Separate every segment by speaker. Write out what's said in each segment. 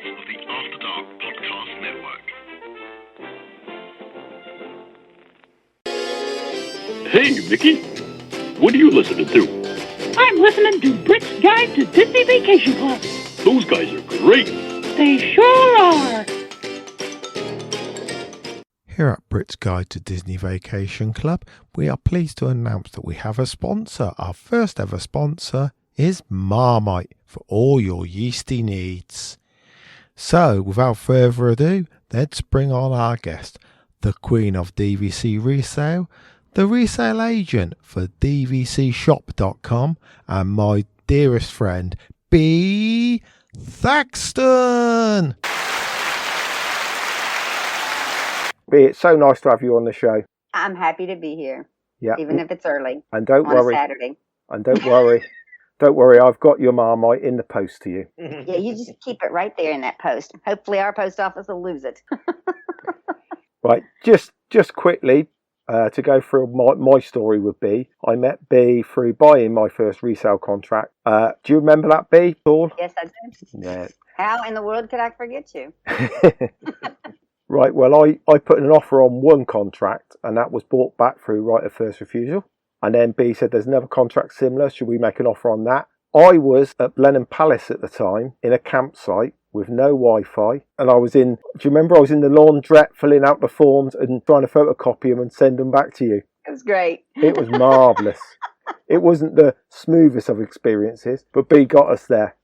Speaker 1: part of the After Dark Podcast Network.
Speaker 2: Hey, Vicky, what are you listening to?
Speaker 3: I'm listening to Brits Guide to Disney Vacation Club.
Speaker 2: Those guys are great.
Speaker 3: They sure are.
Speaker 4: Here at Brits Guide to Disney Vacation Club, we are pleased to announce that we have a sponsor. Our first ever sponsor is Marmite for all your yeasty needs. So, without further ado, let's bring on our guest, the Queen of DVC Resale, the resale agent for DVCshop.com, and my dearest friend, B. Thaxton.
Speaker 5: B, it's so nice to have you on the show.
Speaker 6: I'm happy to be here.
Speaker 5: Yeah.
Speaker 6: Even if it's early.
Speaker 5: And don't
Speaker 6: on
Speaker 5: worry.
Speaker 6: A Saturday.
Speaker 5: And don't worry. Don't worry, I've got your Marmite in the post to you.
Speaker 6: Yeah, you just keep it right there in that post. Hopefully our post office will lose it.
Speaker 5: Right, just quickly to go through my story with B. I met B through buying my first resale contract. Do you remember that, B, Paul?
Speaker 6: Yes, I do.
Speaker 5: Yeah.
Speaker 6: How in the world could I forget you?
Speaker 5: Right, well, I put an offer on one contract, and that was bought back through right of first refusal. And then B said, there's another contract similar. Should we make an offer on that? I was at Blenheim Palace at the time in a campsite with no Wi-Fi. And I was in, do you remember I was in the laundrette filling out the forms and trying to photocopy them and send them back to you?
Speaker 6: It was great.
Speaker 5: It was marvellous. It wasn't the smoothest of experiences, but B got us there.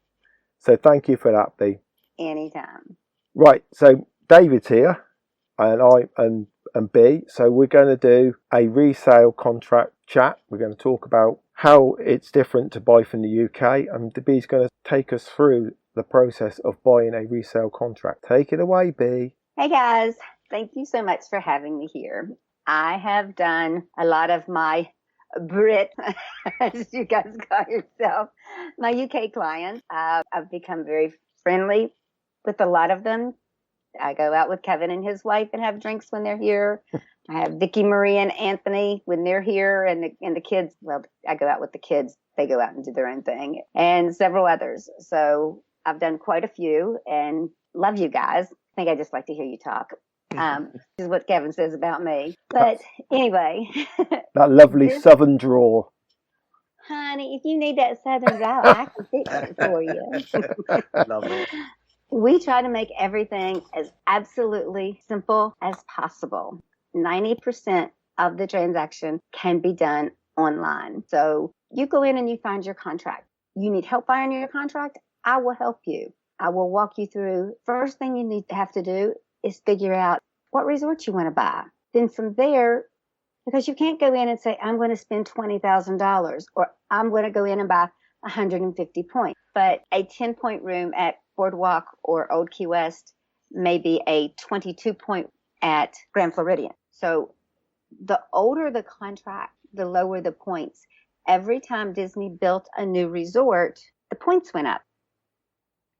Speaker 5: So thank you for that, B.
Speaker 6: Anytime.
Speaker 5: Right, so David's here and I and B. So we're going to do a resale contract chat. We're going to talk about how it's different to buy from the UK, and B's going to take us through the process of buying a resale contract. Take it away, B.
Speaker 6: Hey guys, thank you so much for having me here. I have done a lot of my Brit, as you guys call yourself, my UK clients. I've become very friendly with a lot of them. I go out with Kevin and his wife and have drinks when they're here. I have Vicky, Marie, and Anthony when they're here, and the kids. Well, I go out with the kids. They go out and do their own thing, and several others. So I've done quite a few, and love you guys. I think I just like to hear you talk. This is what Kevin says about me. But anyway,
Speaker 5: that lovely southern drawl.
Speaker 6: Honey, if you need that southern drawl, I can fix it for you.
Speaker 5: Lovely.
Speaker 6: We try to make everything as absolutely simple as possible. 90% of the transaction can be done online. So you go in and you find your contract. You need help finding your contract? I will help you. I will walk you through. First thing you have to do is figure out what resort you want to buy. Then from there, because you can't go in and say, I'm going to spend $20,000 or I'm going to go in and buy 150 points. But a 10-point room at Boardwalk or Old Key West may be a 22-point at Grand Floridian. So the older the contract, the lower the points. Every time Disney built a new resort, the points went up.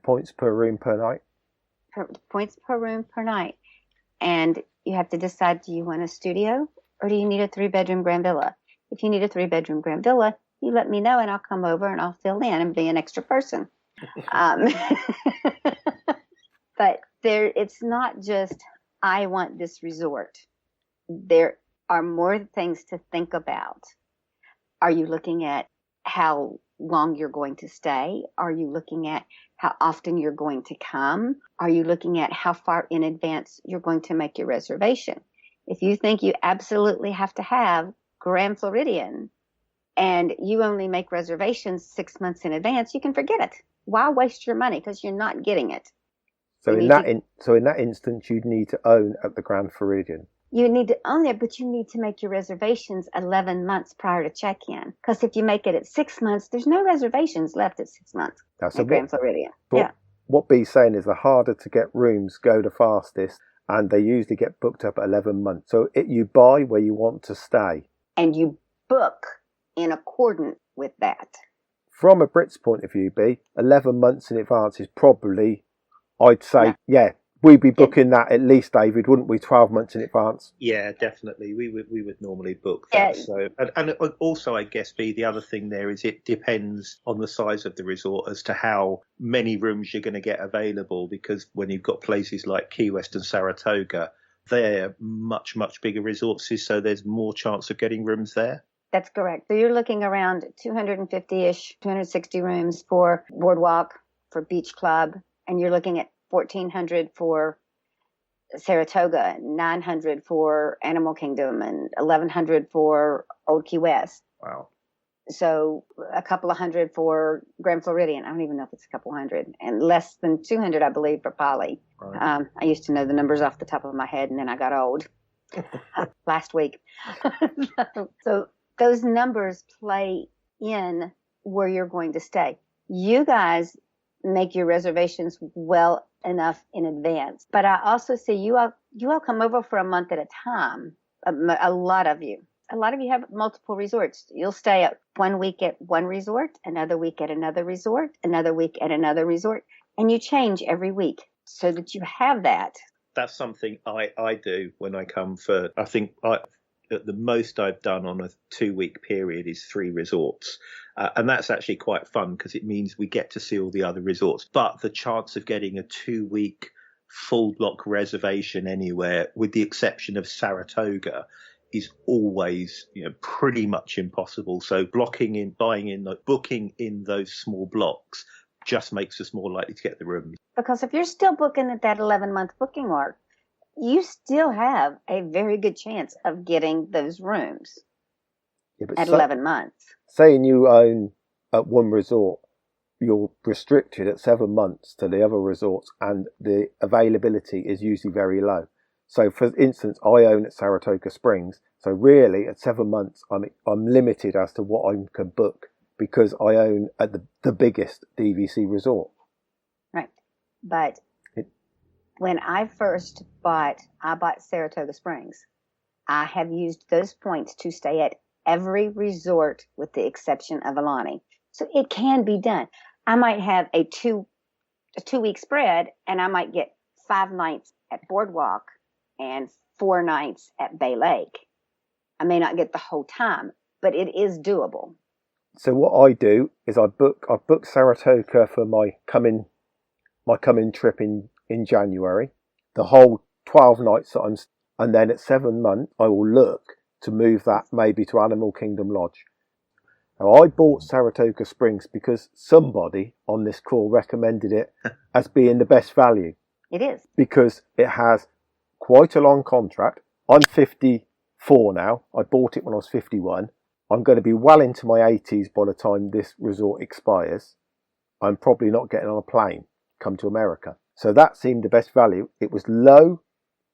Speaker 5: Points per room per night?
Speaker 6: Points per room per night. And you have to decide, do you want a studio or do you need a 3-bedroom Grand Villa? If you need a 3-bedroom Grand Villa, you let me know and I'll come over and I'll fill in and be an extra person. But it's not just, I want this resort. There are more things to think about. Are you looking at how long you're going to stay? Are you looking at how often you're going to come? Are you looking at how far in advance you're going to make your reservation? If you think you absolutely have to have Grand Floridian and you only make reservations 6 months in advance, you can forget it. Why waste your money? Because you're not getting it.
Speaker 5: So in that instance, you'd need to own at the Grand Floridian.
Speaker 6: You need to own it, but you need to make your reservations 11 months prior to check-in. Because if you make it at 6 months, there's no reservations left at 6 months at Grand Floridian.
Speaker 5: What B's saying is the harder to get rooms go the fastest, and they usually get booked up at 11 months. So you buy where you want to stay.
Speaker 6: And you book in accordance with that.
Speaker 5: From a Brits point of view, B, 11 months in advance is probably, I'd say, we'd be booking that at least, David, wouldn't we? 12 months in advance.
Speaker 7: Yeah, definitely. We would normally book that.
Speaker 6: Yeah.
Speaker 7: So, and also, I guess, the other thing there is it depends on the size of the resort as to how many rooms you're going to get available. Because when you've got places like Key West and Saratoga, they're much bigger resorts, so there's more chance of getting rooms there.
Speaker 6: That's correct. So you're looking around 250-ish, 260 rooms for Boardwalk, for Beach Club, and you're looking at 1,400 for Saratoga, 900 for Animal Kingdom, and 1,100 for Old Key West.
Speaker 7: Wow.
Speaker 6: So a couple of hundred for Grand Floridian. I don't even know if it's a couple hundred, and less than 200, I believe, for Poly.
Speaker 7: Right.
Speaker 6: I used to know the numbers off the top of my head, and then I got old last week. So those numbers play in where you're going to stay. You guys make your reservations well enough in advance. But I also see you all come over for a month at a time. A lot of you. A lot of you have multiple resorts. You'll stay at 1 week at one resort, another week at another resort, another week at another resort, and you change every week so that you have that.
Speaker 7: That's something I do when I come for, I think the most I've done on a 2-week period is 3 resorts. And that's actually quite fun because it means we get to see all the other resorts. But the chance of getting a 2-week full block reservation anywhere, with the exception of Saratoga, is always, pretty much impossible. So booking in those small blocks just makes us more likely to get the rooms.
Speaker 6: Because if you're still booking at that 11-month booking mark, you still have a very good chance of getting those rooms at 11 months.
Speaker 5: Saying you own at one resort, you're restricted at 7 months to the other resorts, and the availability is usually very low. So, for instance, I own at Saratoga Springs. So really, at 7 months, I'm limited as to what I can book because I own at the biggest DVC resort.
Speaker 6: Right. But when I first bought Saratoga Springs. I have used those points to stay at every resort with the exception of Alani. So it can be done. I might have a 2-week spread, and I might get 5 nights at Boardwalk and 4 nights at Bay Lake. I may not get the whole time, but it is doable.
Speaker 5: So what I do is I book Saratoga for my coming trip in January, the whole 12 nights that and then at 7 months I will look to move that maybe to Animal Kingdom Lodge. Now, I bought Saratoga Springs because somebody on this call recommended it as being the best value.
Speaker 6: It is.
Speaker 5: Because it has quite a long contract. I'm 54 now. I bought it when I was 51. I'm going to be well into my 80s by the time this resort expires. I'm probably not getting on a plane come to America. So that seemed the best value. It was low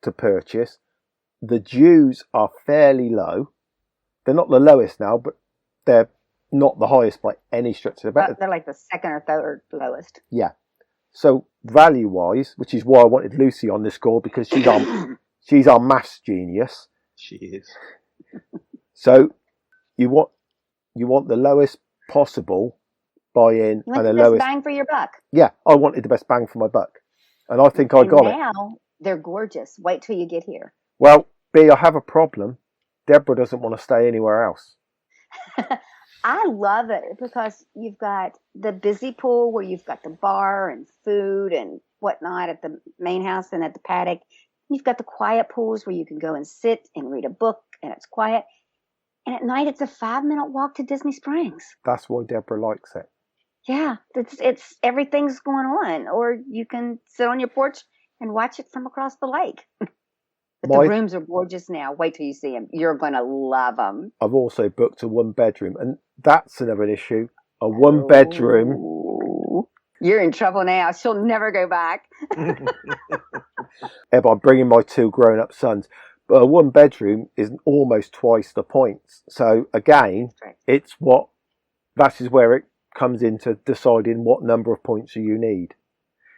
Speaker 5: to purchase. The dues are fairly low. They're not the lowest now, but they're not the highest by any stretch. They're
Speaker 6: like the second or third lowest.
Speaker 5: Yeah. So value-wise, which is why I wanted Lucy on this call, because she's our maths genius.
Speaker 7: She is.
Speaker 5: So you want the lowest possible buy-in and the lowest
Speaker 6: bang for your buck.
Speaker 5: Yeah, I wanted the best bang for my buck, and I think I got it.
Speaker 6: Now they're gorgeous. Wait till you get here.
Speaker 5: Well, B, I have a problem. Deborah doesn't want to stay anywhere else.
Speaker 6: I love it because you've got the busy pool where you've got the bar and food and whatnot at the main house and at the paddock. You've got the quiet pools where you can go and sit and read a book and it's quiet. And at night, it's a 5-minute walk to Disney Springs.
Speaker 5: That's why Deborah likes it.
Speaker 6: Yeah, it's everything's going on. Or you can sit on your porch and watch it from across the lake. But the rooms are gorgeous now. Wait till you see them. You're going to love them. I've
Speaker 5: also booked a 1-bedroom, and that's another issue. A 1-bedroom.
Speaker 6: You're in trouble now. She'll never go back.
Speaker 5: But I'm bringing my 2 grown-up sons. But a 1-bedroom is almost twice the points. So again, that is where it comes into deciding what number of points you need.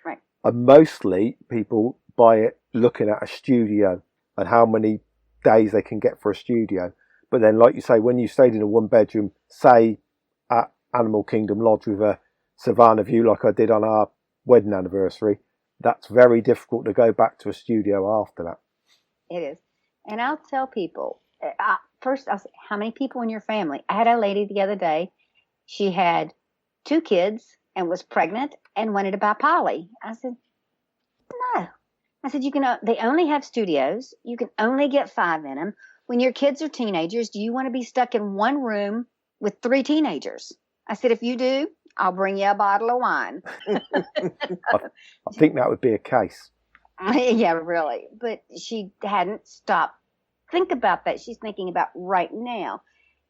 Speaker 6: Right.
Speaker 5: And mostly people buy it looking at a studio and how many days they can get for a studio. But then, like you say, when you stayed in a 1-bedroom, say at Animal Kingdom Lodge with a Savannah view like I did on our wedding anniversary, that's very difficult to go back to a studio after that.
Speaker 6: It is. And I'll tell people, first, I'll say, how many people in your family? I had a lady the other day. She had 2 kids and was pregnant and wanted to buy Polly. I said, no. I said, they only have studios. You can only get 5 in them. When your kids are teenagers, do you want to be stuck in one room with 3 teenagers? I said, if you do, I'll bring you a bottle of wine.
Speaker 5: I think that would be a case.
Speaker 6: Yeah, really. But she hadn't stopped. Think about that. She's thinking about right now.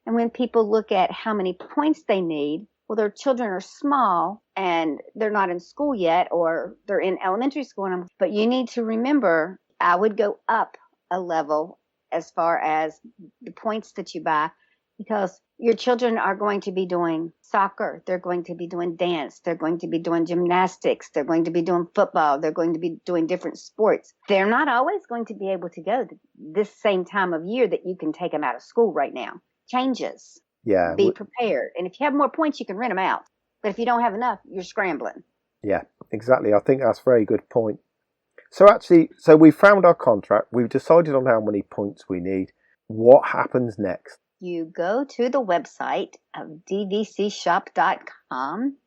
Speaker 6: And when people look at how many points they need, well, their children are small and they're not in school yet, or they're in elementary school. But you need to remember, I would go up a level as far as the points that you buy, because your children are going to be doing soccer. They're going to be doing dance. They're going to be doing gymnastics. They're going to be doing football. They're going to be doing different sports. They're not always going to be able to go this same time of year that you can take them out of school right now. Changes.
Speaker 5: Yeah.
Speaker 6: Be prepared. And if you have more points, you can rent them out. But if you don't have enough, you're scrambling.
Speaker 5: Yeah, exactly. I think that's a very good point. So we found our contract. We've decided on how many points we need. What happens next?
Speaker 6: You go to the website of dvcshop.com.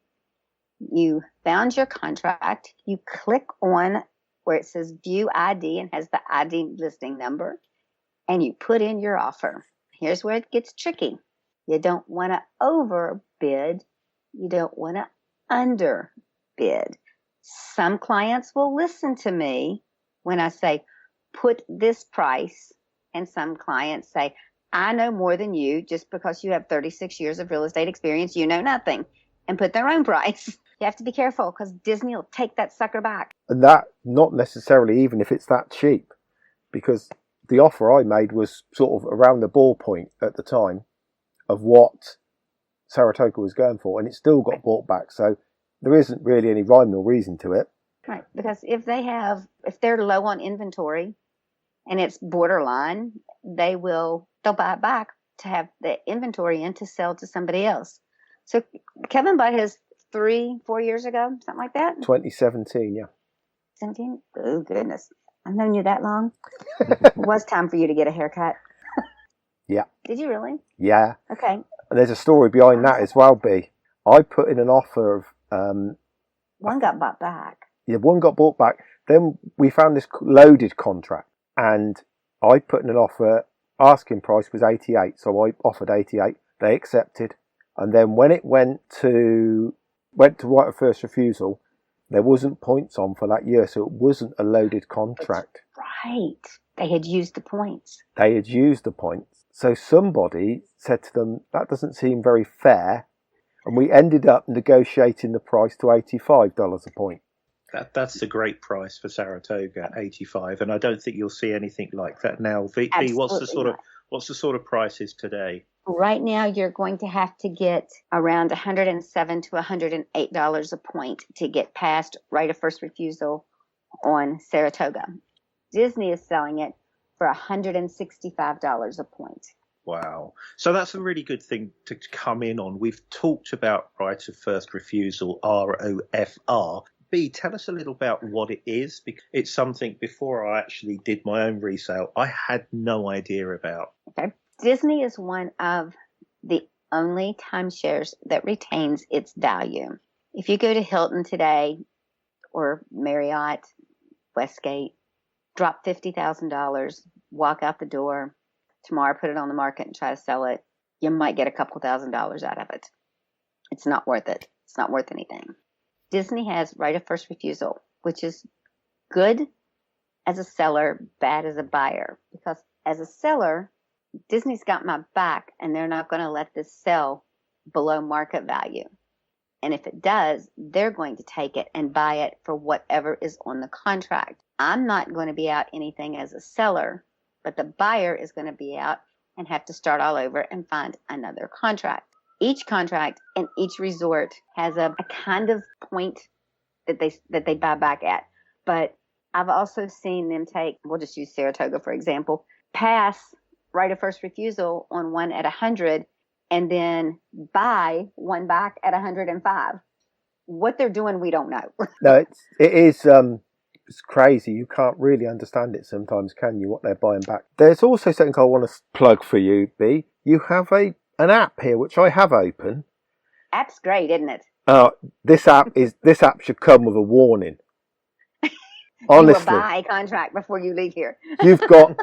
Speaker 6: You found your contract. You click on where it says View ID and has the ID listing number, and you put in your offer. Here's where it gets tricky. You don't want to overbid. You don't want to underbid. Some clients will listen to me when I say, put this price, and some clients say, I know more than you. Just because you have 36 years of real estate experience, you know nothing, and put their own price. You have to be careful because Disney will take that sucker back.
Speaker 5: And that, not necessarily even if it's that cheap, because the offer I made was sort of around the ballpoint at the time of what Saratoga was going for, and it still got bought back. So there isn't really any rhyme or reason to it.
Speaker 6: Right, because if they're low on inventory and it's borderline, they'll buy it back to have the inventory in to sell to somebody else. So Kevin bought his 3-4 years ago, something like that.
Speaker 5: 2017, yeah.
Speaker 6: 17? Oh goodness, I've known you that long. It was time for you to get a haircut.
Speaker 5: Yeah.
Speaker 6: Did you really?
Speaker 5: Yeah.
Speaker 6: Okay.
Speaker 5: And there's a story behind that as well, B. I put in an offer of
Speaker 6: one got bought back.
Speaker 5: Yeah, one got bought back. Then we found this loaded contract, and I put in an offer. Asking price was 88, so I offered 88. They accepted, and then when it went to right of first refusal, there wasn't points on for that year, so it wasn't a loaded contract.
Speaker 6: That's right. They had used the points.
Speaker 5: So somebody said to them, that doesn't seem very fair. And we ended up negotiating the price to $85 a point.
Speaker 7: That's a great price for Saratoga, 85, and I don't think you'll see anything like that now. V, what's the sort of prices today?
Speaker 6: Right now, you're going to have to get around $107 to $108 a point to get past right of first refusal on Saratoga. Disney is selling it for $165 a point.
Speaker 7: Wow. So that's a really good thing to come in on. We've talked about right of first refusal, ROFR. B, tell us a little about what it is, because it's something before I actually did my own resale, I had no idea about.
Speaker 6: Okay. Disney is one of the only timeshares that retains its value. If you go to Hilton today or Marriott, Westgate, drop $50,000, walk out the door, tomorrow put it on the market and try to sell it, you might get a couple $1,000s out of it. It's not worth it. It's not worth anything. Disney has right of first refusal, which is good as a seller, bad as a buyer. Because as a seller, Disney's got my back and they're not going to let this sell below market value. And if it does, they're going to take it and buy it for whatever is on the contract. I'm not going to be out anything as a seller, but the buyer is going to be out and have to start all over and find another contract. Each contract and each resort has a kind of point that they buy back at. But I've also seen them take, we'll just use Saratoga for example, pass right of first refusal on one at 100 and then buy one back at 105. What they're doing, we don't know.
Speaker 5: No, it is It's crazy. You can't really understand it sometimes, can you, what they're buying back? There's also something I want to plug for you, B. You have an app here, which I have open.
Speaker 6: App's great, isn't it?
Speaker 5: This app should come with a warning.
Speaker 6: You will
Speaker 5: Honestly,
Speaker 6: buy a contract before you leave here.
Speaker 5: you've got,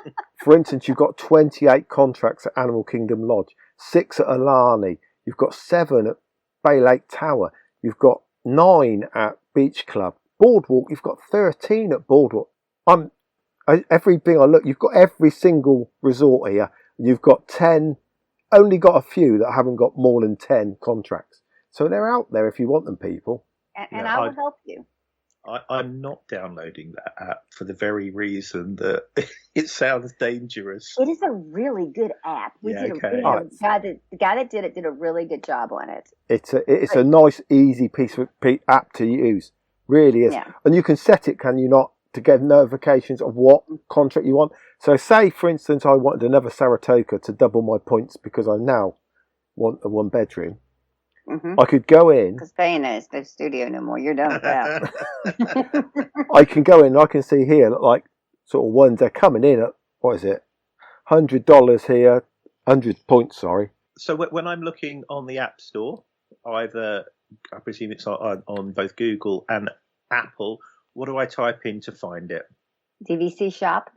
Speaker 5: for instance, you've got 28 contracts at Animal Kingdom Lodge, 6 at Alani, you've got 7 at Bay Lake Tower, you've got 9 at Beach Club. Boardwalk, you've got 13 at Boardwalk. Everything I look, you've got every single resort here. You've got 10, only got a few that haven't got more than 10 contracts. So they're out there if you want them, people.
Speaker 6: And I will help you.
Speaker 7: I'm not downloading that app for the very reason that it sounds dangerous.
Speaker 6: It is a really good app. The guy that did it did a really good job on it.
Speaker 5: It's a nice, easy piece of app to use. Really is. Yeah. And you can set it, can you not, to get notifications of what contract you want. So say, for instance, I wanted another Saratoga to double my points because I now want a 1-bedroom. Mm-hmm. I could go in.
Speaker 6: Because they know it's no studio no more. You're done with that.
Speaker 5: I can go in and I can see here, like, sort of ones they're coming in at, what is it, $100 here, 100 points, sorry.
Speaker 7: So when I'm looking on the App Store, I presume it's on both Google and Apple, what do I type in to find it?
Speaker 6: DVC Shop.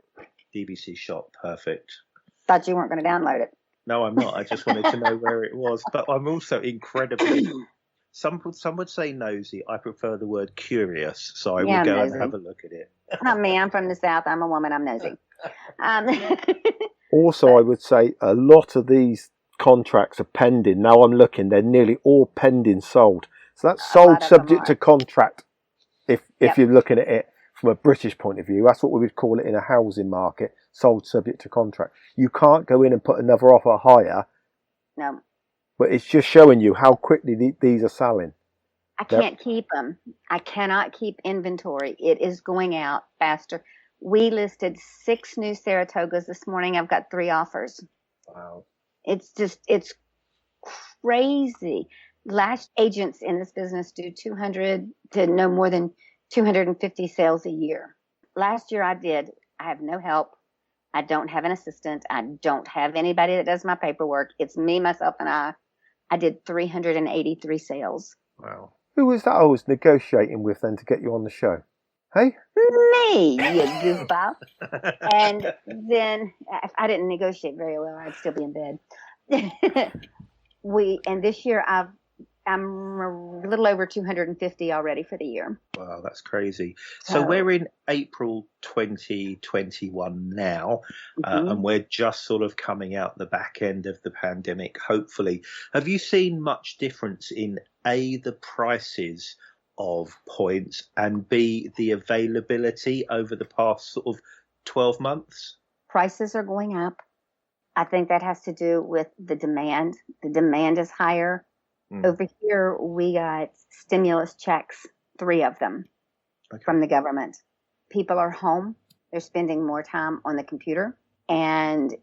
Speaker 7: DVC Shop, perfect.
Speaker 6: Thought you weren't going to download it.
Speaker 7: No, I'm not. I just wanted to know where it was. But I'm also incredibly... Some would say nosy. I prefer the word curious. So I will go and have a look at it.
Speaker 6: Not me. I'm from the South. I'm a woman. I'm nosy.
Speaker 5: Also, I would say a lot of these contracts are pending. Now I'm looking. They're nearly all pending sold. So that's sold subject to contract. If you're looking at it from a British point of view, that's what we would call it in a housing market, sold subject to contract. You can't go in and put another offer higher.
Speaker 6: No.
Speaker 5: But it's just showing you how quickly these are selling.
Speaker 6: I can't keep them. I cannot keep inventory. It is going out faster. We listed 6 new Saratogas this morning. I've got 3 offers.
Speaker 7: Wow.
Speaker 6: It's crazy. Last agents in this business do 200 to no more than 250 sales a year. Last year I have no help. I don't have an assistant. I don't have anybody that does my paperwork. It's me, myself, and I. I did 383 sales.
Speaker 7: Wow.
Speaker 5: Who was that I was negotiating with then to get you on the show? Hey?
Speaker 6: Me, you goofball. And then if I didn't negotiate very well, I'd still be in bed. And this year I'm a little over 250 already for the year.
Speaker 7: Wow, that's crazy. So we're in April 2021 now, and we're just sort of coming out the back end of the pandemic, hopefully. Have you seen much difference in A, the prices of points, and B, the availability over the past sort of 12 months?
Speaker 6: Prices are going up. I think that has to do with the demand. The demand is higher. Over here, we got stimulus checks, 3 of them from the government. People are home. They're spending more time on the computer. And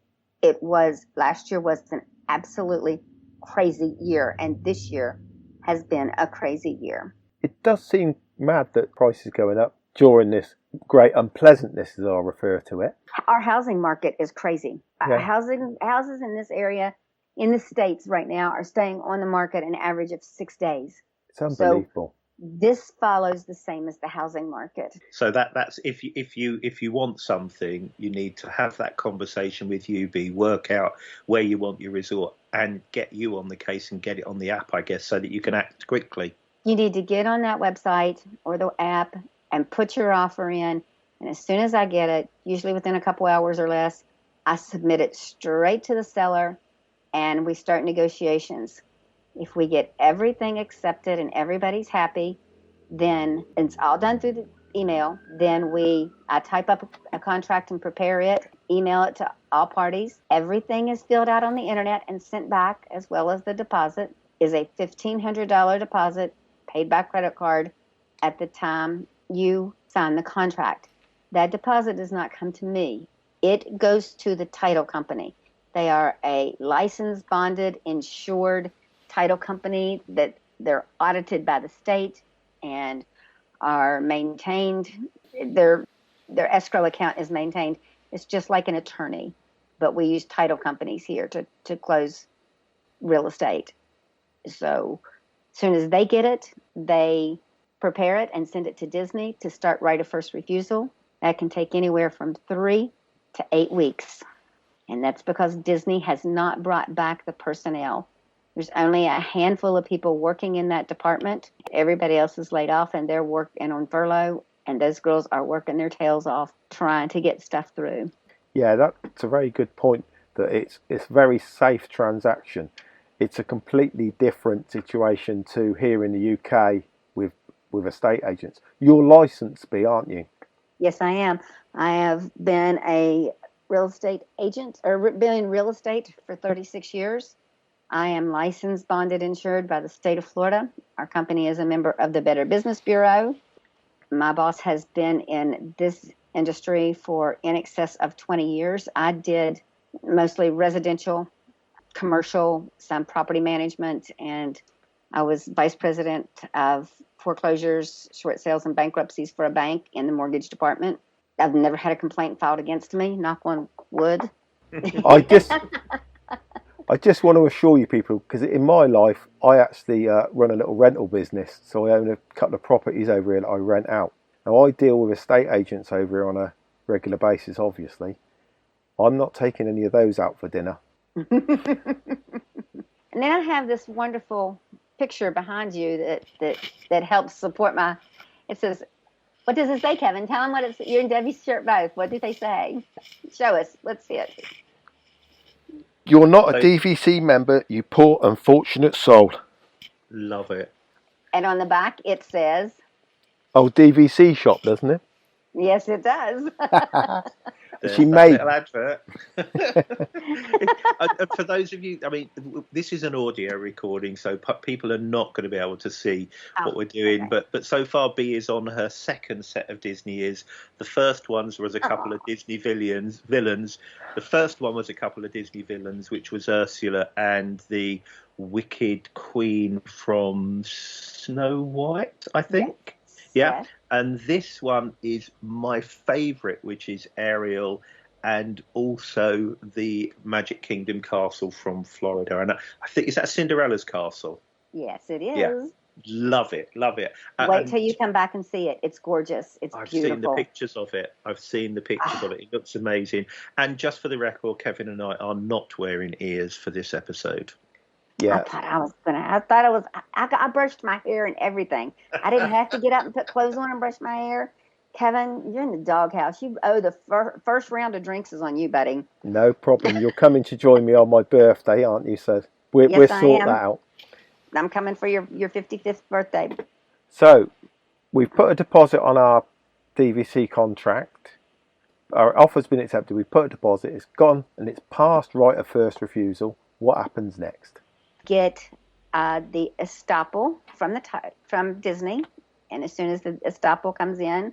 Speaker 6: last year was an absolutely crazy year. And this year has been a crazy year.
Speaker 5: It does seem mad that prices going up during this great unpleasantness, as I'll refer to it.
Speaker 6: Our housing market is crazy. Yeah. Houses in this area, in the States right now, are staying on the market an average of 6 days.
Speaker 5: It's unbelievable.
Speaker 6: So this follows the same as the housing market.
Speaker 7: So that's if you want something, you need to have that conversation with UB, work out where you want your resort, and get you on the case and get it on the app, I guess, so that you can act quickly.
Speaker 6: You need to get on that website or the app and put your offer in. And as soon as I get it, usually within a couple hours or less, I submit it straight to the seller. And we start negotiations. If we get everything accepted and everybody's happy, then it's all done through the email. Then I type up a contract and prepare it, email it to all parties. Everything is filled out on the internet and sent back, as well as the deposit is a $1,500 deposit paid by credit card at the time you sign the contract. That deposit does not come to me. It goes to the title company. They are a licensed, bonded, insured title company that they're audited by the state. And are maintained. Their escrow account is maintained. It's just like an attorney, but we use title companies here to close real estate. So as soon as they get it, they prepare it and send it to Disney to start right of first refusal. That can take anywhere from 3 to 8 weeks. And that's because Disney has not brought back the personnel. There's only a handful of people working in that department. Everybody else is laid off and they're working on furlough. And those girls are working their tails off trying to get stuff through.
Speaker 5: Yeah, that's a very good point, that it's a very safe transaction. It's a completely different situation to here in the UK with estate agents. You're licensed, B, aren't you?
Speaker 6: Yes, I am. I have been a real estate agent, or been in real estate for 36 years. I am licensed, bonded, insured by the state of Florida. Our company is a member of the Better Business Bureau. My boss has been in this industry for in excess of 20 years. I did mostly residential, commercial, some property management, and I was vice president of foreclosures, short sales, and bankruptcies for a bank in the mortgage department. I've never had a complaint filed against me, knock on wood.
Speaker 5: I just want to assure you people, because in my life, I actually run a little rental business. So I own a couple of properties over here that I rent out. Now, I deal with estate agents over here on a regular basis, obviously. I'm not taking any of those out for dinner.
Speaker 6: And then I have this wonderful picture behind you that helps support my, it says, what does it say, Kevin? Tell them what it's, you're in Debbie's shirt both. What do they say? Show us. Let's see it.
Speaker 5: You're not a DVC member, you poor unfortunate soul.
Speaker 7: Love it.
Speaker 6: And on the back, it says...
Speaker 5: Oh, DVC Shop, doesn't it?
Speaker 6: Yes, it does.
Speaker 5: She made
Speaker 7: little advert. For those of you, I mean, this is an audio recording, so people are not going to be able to see what we're doing.
Speaker 6: Okay.
Speaker 7: But so far, B is on her second set of Disney ears. The first ones was a couple of Disney villains. The first one was a couple of Disney villains, which was Ursula and the Wicked Queen from Snow White, I think. Yeah. And this one is my favourite, which is Ariel, and also the Magic Kingdom castle from Florida. And I think, is that Cinderella's castle?
Speaker 6: Yes, it is.
Speaker 7: Yeah. Love it.
Speaker 6: Wait till you come back and see it. It's gorgeous. It's beautiful.
Speaker 7: I've seen the pictures of it. It looks amazing. And just for the record, Kevin and I are not wearing ears for this episode.
Speaker 5: Yeah.
Speaker 6: I brushed my hair and everything. I didn't have to get up and put clothes on and brush my hair. Kevin, you're in the doghouse. You owe the first round of drinks is on you, buddy.
Speaker 5: No problem. You're coming to join me on my birthday, aren't you? So we'll sort that out.
Speaker 6: I'm coming for your 55th birthday.
Speaker 5: So we've put a deposit on our DVC contract. Our offer's been accepted. We've put a deposit. It's gone and it's passed right of first refusal. What happens next?
Speaker 6: Get the estoppel from Disney, and as soon as the estoppel comes in,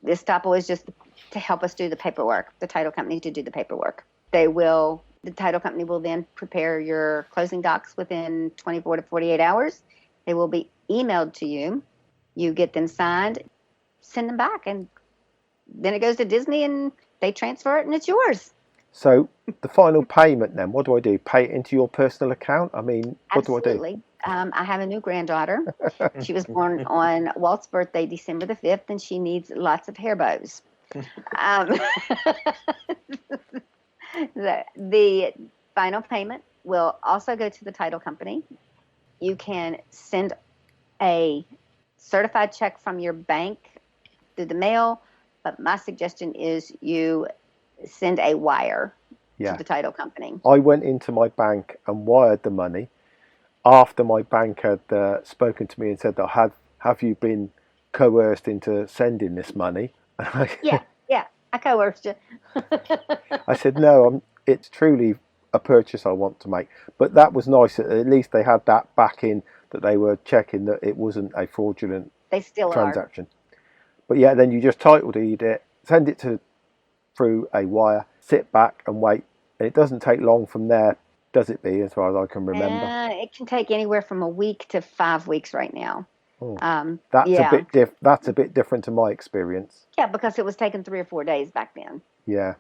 Speaker 6: the estoppel is just to help us do the paperwork. The title company to do the paperwork. The title company will then prepare your closing docs within 24 to 48 hours. They will be emailed to you. You get them signed, send them back, and then it goes to Disney and they transfer it and it's yours.
Speaker 5: So the final payment then, what do I do? Pay it into your personal account? I mean, what do I do?
Speaker 6: Absolutely. I have a new granddaughter. She was born on Walt's birthday, December the 5th, and she needs lots of hair bows. The final payment will also go to the title company. You can send a certified check from your bank through the mail, but my suggestion is you send a wire to the title company.
Speaker 5: I went into my bank and wired the money after my bank had spoken to me and said that have you been coerced into sending this money?
Speaker 6: Yeah, I coerced you.
Speaker 5: I said, no, it's truly a purchase I want to make. But that was nice. At least they had that back in, that they were checking that it wasn't a fraudulent transaction. But yeah, then you just title deed it, send it through a wire, sit back and wait. And it doesn't take long from there, does it, be, as far as I can remember?
Speaker 6: It can take anywhere from a week to 5 weeks right now.
Speaker 5: That's
Speaker 6: yeah.
Speaker 5: that's a bit different to my experience.
Speaker 6: Yeah, because it was taking 3 or 4 days back then.
Speaker 5: Yeah.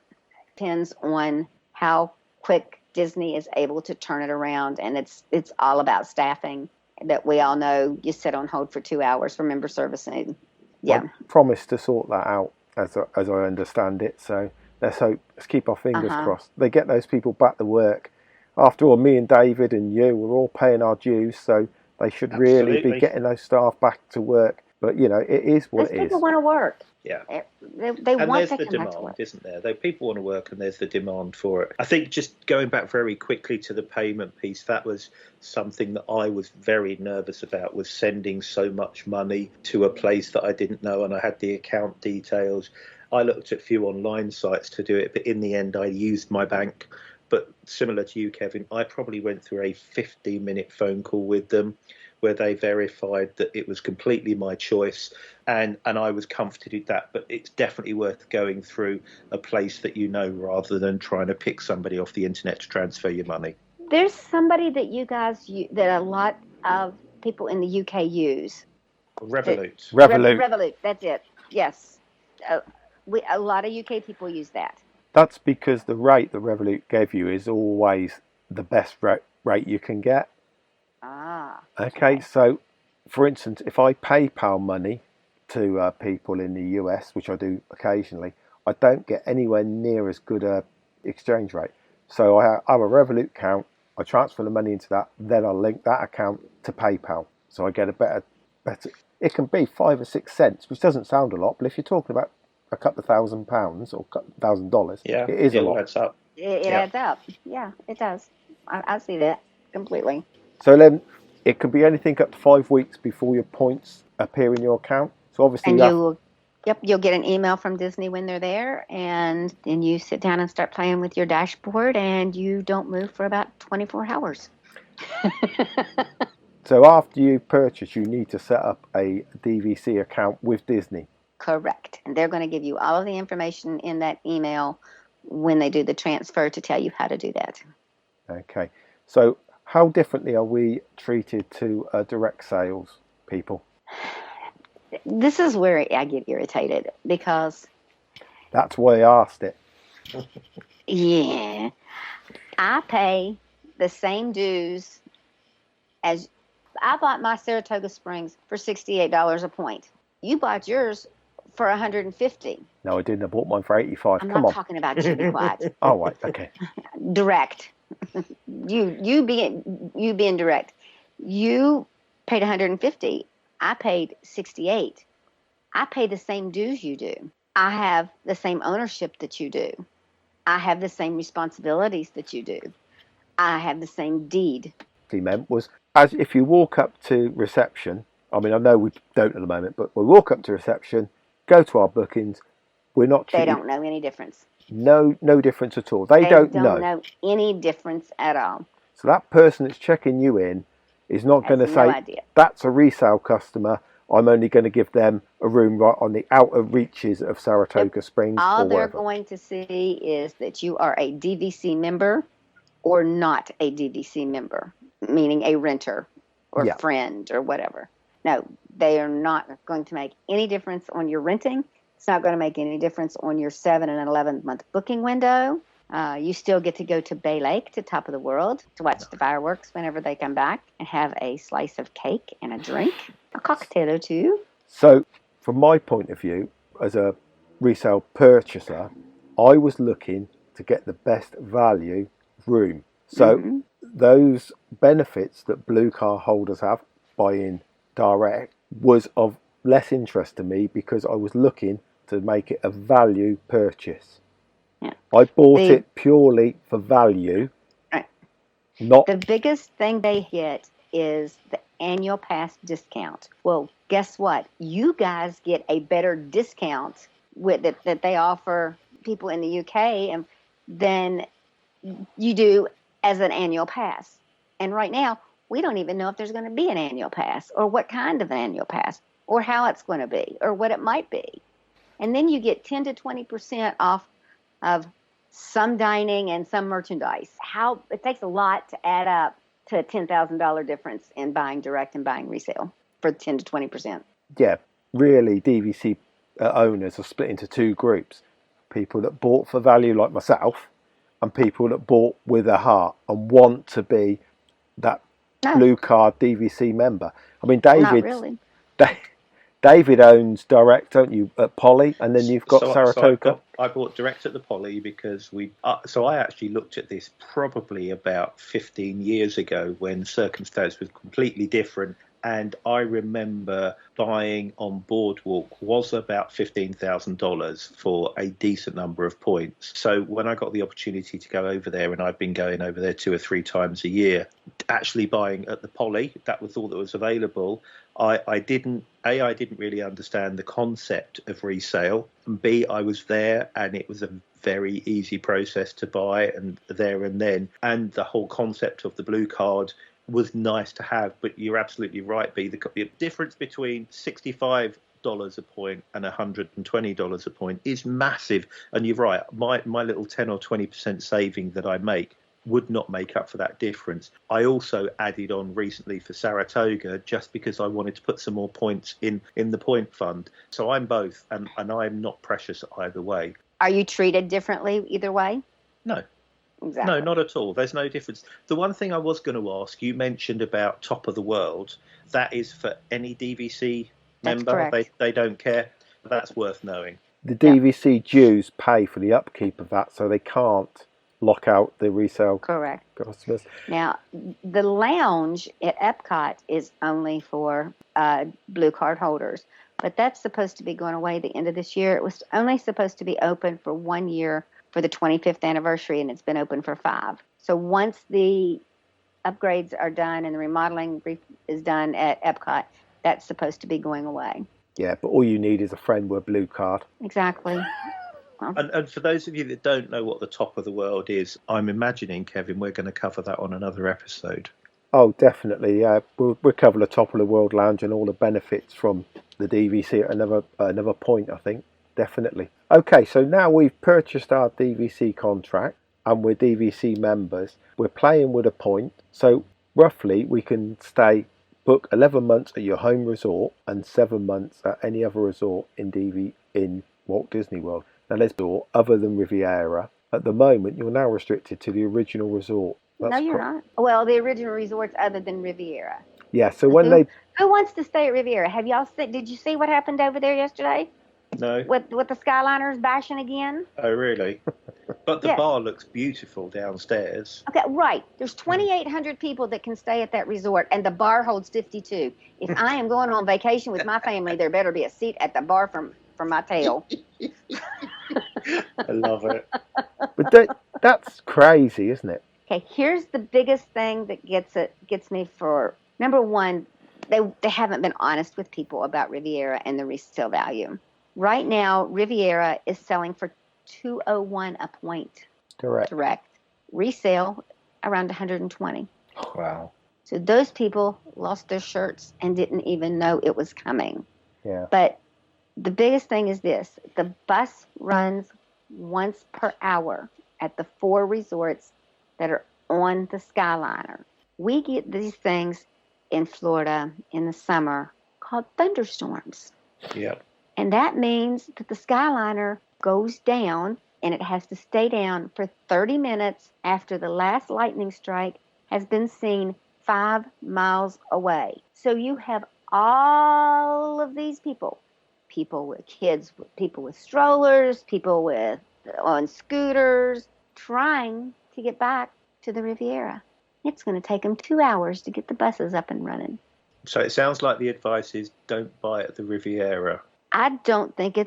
Speaker 6: Depends on how quick Disney is able to turn it around, and it's all about staffing. That we all know, you sit on hold for 2 hours for member servicing. Yeah.
Speaker 5: I promised to sort that out, as I understand it. So let's keep our fingers crossed. They get those people back to work. After all, me and David and you, we're all paying our dues, so they should really be getting those staff back to work. But you know, it is what it is.
Speaker 6: People want to work.
Speaker 7: Yeah.
Speaker 6: They
Speaker 7: and
Speaker 6: want
Speaker 7: there's
Speaker 6: to
Speaker 7: the
Speaker 6: come back to
Speaker 7: demand,
Speaker 6: work.
Speaker 7: isn't there? Though people want to work, and there's the demand for it. I think just going back very quickly to the payment piece, that was something that I was very nervous about, was sending so much money to a place that I didn't know, and I had the account details. I looked at a few online sites to do it, but in the end I used my bank. But similar to you, Kevin, I probably went through a 15-minute phone call with them where they verified that it was completely my choice, and I was comforted with that. But it's definitely worth going through a place that you know, rather than trying to pick somebody off the internet to transfer your money.
Speaker 6: There's somebody that you guys that a lot of people in the UK use.
Speaker 7: Revolut.
Speaker 6: Revolut, that's it. Yes. A lot of UK people use that.
Speaker 5: That's because the rate the Revolut gave you is always the best rate you can get. Okay, so for instance, if I PayPal money to people in the US, which I do occasionally, I don't get anywhere near as good a exchange rate. So I have a Revolut account, I transfer the money into that, then I link that account to PayPal. So I get a better, it can be 5 or 6 cents, which doesn't sound a lot, but if you're talking about a couple of £1,000 or $1,000, it is a lot.
Speaker 7: Adds up.
Speaker 6: It adds up. Yeah, it does. I see that completely.
Speaker 5: So then it can be anything up to 5 weeks before your points appear in your account. So obviously,
Speaker 6: you'll get an email from Disney when they're there, and then you sit down and start playing with your dashboard, and you don't move for about 24 hours.
Speaker 5: So after you purchase, you need to set up a DVC account with Disney.
Speaker 6: Correct. And they're going to give you all of the information in that email when they do the transfer to tell you how to do that.
Speaker 5: Okay. So how differently are we treated to direct sales people?
Speaker 6: This is where I get irritated, because...
Speaker 5: That's why I asked it.
Speaker 6: Yeah. I pay the same dues as... I bought my Saratoga Springs for $68 a point. You bought yours for $150.
Speaker 5: No, I didn't. I bought mine for $85.
Speaker 6: I'm
Speaker 5: Come
Speaker 6: not
Speaker 5: on.
Speaker 6: talking about you, be quiet.
Speaker 5: Oh, right. Okay.
Speaker 6: Direct. You being direct. You paid $150. I paid $68. I pay the same dues you do. I have the same ownership that you do. I have the same responsibilities that you do. I have the same deed.
Speaker 5: He meant was, as if you walk up to reception, I mean, I know we don't at the moment, but we walk up to reception, go to our bookings, we're not treated...
Speaker 6: They don't know any difference.
Speaker 5: No difference at all. They don't know
Speaker 6: any difference at all.
Speaker 5: So that person that's checking you in is not going to say, that's a resale customer, I'm only going to give them a room right on the outer reaches of Saratoga Springs.
Speaker 6: All they're going to see is that you are a DVC member or not a DVC member, meaning a renter or friend or whatever. No, they are not going to make any difference on your renting. It's not going to make any difference on your 7 and 11 month booking window. You still get to go to Bay Lake, to Top of the World, to watch the fireworks whenever they come back, and have a slice of cake and a drink, a cocktail or two.
Speaker 5: So, from my point of view, as a resale purchaser, I was looking to get the best value room. So, those benefits that blue car holders have buying direct was of less interest to me, because I was looking to make it a value purchase.
Speaker 6: Yeah.
Speaker 5: I bought it purely for value.
Speaker 6: Right.
Speaker 5: Not
Speaker 6: the biggest thing they get is the annual pass discount. Well, guess what? You guys get a better discount with that they offer people in the UK than you do as an annual pass. And right now, we don't even know if there's going to be an annual pass, or what kind of an annual pass, or how it's going to be, or what it might be. And then you get 10 to 20% off of some dining and some merchandise. It takes a lot to add up to a $10,000 difference in buying direct and buying resale. for 10 to 20%.
Speaker 5: Yeah, really, DVC owners are split into two groups: people that bought for value, like myself, and people that bought with a heart and want to be that
Speaker 6: No,
Speaker 5: blue card DVC member. I mean,
Speaker 6: not really.
Speaker 5: David owns direct, don't you, at Poly, and then you've got Saratoga.
Speaker 7: I bought direct at the Poly because I actually looked at this probably about 15 years ago when circumstance was completely different. And I remember buying on Boardwalk was about $15,000 for a decent number of points. So when I got the opportunity to go over there, and I've been going over there 2 or 3 times a year, actually buying at the Poly, that was all that was available. I didn't really understand the concept of resale, and B, I was there and it was a very easy process to buy and there and then, and the whole concept of the blue card was nice to have. But you're absolutely right, B. The difference between $65 a point and $120 a point is massive. And you're right, my little 10 or 20% saving that I make would not make up for that difference. I also added on recently for Saratoga just because I wanted to put some more points in the point fund. So I'm both, and I'm not precious either way.
Speaker 6: Are you treated differently either way?
Speaker 7: No.
Speaker 6: Exactly.
Speaker 7: No, not at all. There's no difference. The one thing I was going to ask, you mentioned about top of the world. That is for any DVC member.
Speaker 6: Correct.
Speaker 7: They don't care. That's worth knowing.
Speaker 5: The DVC dues pay for the upkeep of that, so they can't lock out the resale
Speaker 6: Correct.
Speaker 5: customers.
Speaker 6: Now, the lounge at Epcot is only for blue card holders, but that's supposed to be going away at the end of this year. It was only supposed to be open for 1 year for the 25th anniversary, and it's been open for 5. So once the upgrades are done and the remodeling is done at Epcot, that's supposed to be going away.
Speaker 5: Yeah, but all you need is a friend with a blue card.
Speaker 6: Exactly.
Speaker 7: And for those of you that don't know what the top of the world is, I'm imagining, Kevin, we're going to cover that on another episode.
Speaker 5: Oh, definitely. Yeah, we'll cover the top of the world lounge and all the benefits from the DVC at another point, I think. Definitely. Okay, so now we've purchased our DVC contract and we're DVC members. We're playing with a point. So roughly we can book 11 months at your home resort and 7 months at any other resort in Walt Disney World. Now let's do other than Riviera. At the moment, you're now restricted to the original resort.
Speaker 6: No, you're not. Well, the original resorts other than Riviera.
Speaker 5: Yeah, so when
Speaker 6: Who wants to stay at Riviera? Have y'all seen? Did you see what happened over there yesterday?
Speaker 7: No.
Speaker 6: With the Skyliners bashing again?
Speaker 7: Oh, really? But the bar looks beautiful downstairs.
Speaker 6: Okay, right. There's 2,800 people that can stay at that resort, and the bar holds 52. If I am going on vacation with my family, there better be a seat at the bar for my tail.
Speaker 7: I love it.
Speaker 5: But that's crazy, isn't it?
Speaker 6: Okay, here's the biggest thing that gets me for number one. They haven't been honest with people about Riviera and the resale value. Right now, Riviera is selling for $201 a point. Direct. Resale around 120.
Speaker 5: Wow.
Speaker 6: So those people lost their shirts and didn't even know it was coming.
Speaker 5: Yeah.
Speaker 6: But the biggest thing is this: the bus runs once per hour at the 4 resorts that are on the Skyliner. We get these things in Florida in the summer called thunderstorms.
Speaker 7: Yep.
Speaker 6: And that means that the Skyliner goes down, and it has to stay down for 30 minutes after the last lightning strike has been seen 5 miles away. So you have all of these people with kids, people with strollers, people on scooters, trying to get back to the Riviera. It's going to take them 2 hours to get the buses up and running.
Speaker 7: So it sounds like the advice is don't buy at the Riviera.
Speaker 6: I don't think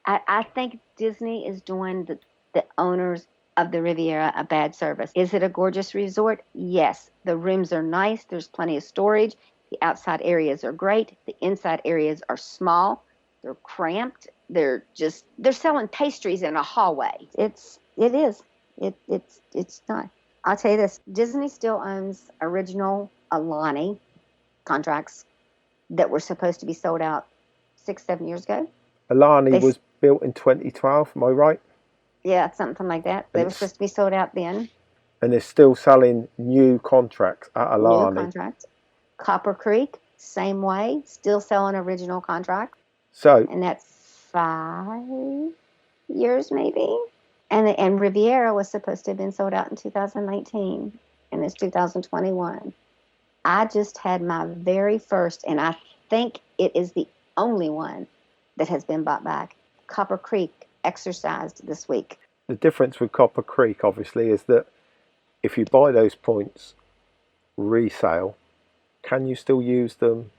Speaker 6: I think Disney is doing the owners of the Riviera a bad service. Is it a gorgeous resort? Yes. The rooms are nice. There's plenty of storage. The outside areas are great. The inside areas are small. They're cramped. They're selling pastries in a hallway. It's not. I'll tell you this. Disney still owns original Alani contracts that were supposed to be sold out 6-7 years ago.
Speaker 5: Alani was built in 2012, am I right?
Speaker 6: Yeah, something like that. They were supposed to be sold out then.
Speaker 5: And they're still selling new contracts at Alani.
Speaker 6: New contracts. Copper Creek, same way, still selling original contracts.
Speaker 5: So,
Speaker 6: And that's 5 years maybe. And Riviera was supposed to have been sold out in 2019, and it's 2021. I just had my very first, and I think it is the only one that has been bought back. Copper Creek exercised this week.
Speaker 5: the difference with Copper Creek, obviously, is that if you buy those points resale, can you still use them?